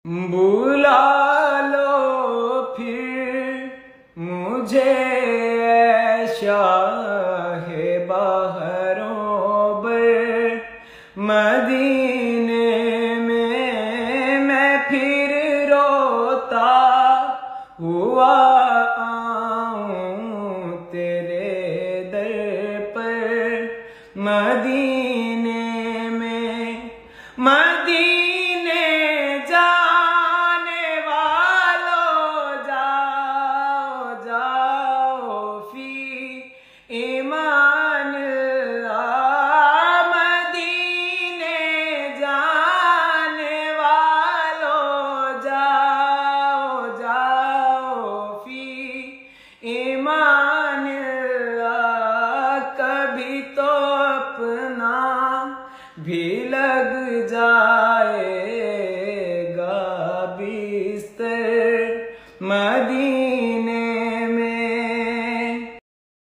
बुला लो फिर मुझे शाहे बहरों बर मदीने में मैं फिर रोता हुआ आऊं तेरे दर पर मदीने में। मदीने जाने वालों जाओ जाओ फी ईमान अल्लाह। मदीने जाने वालों जाओ जाओ फी ईमान अल्लाह। कभी तो अपना भी लग जाएगा बिस्तर मदीने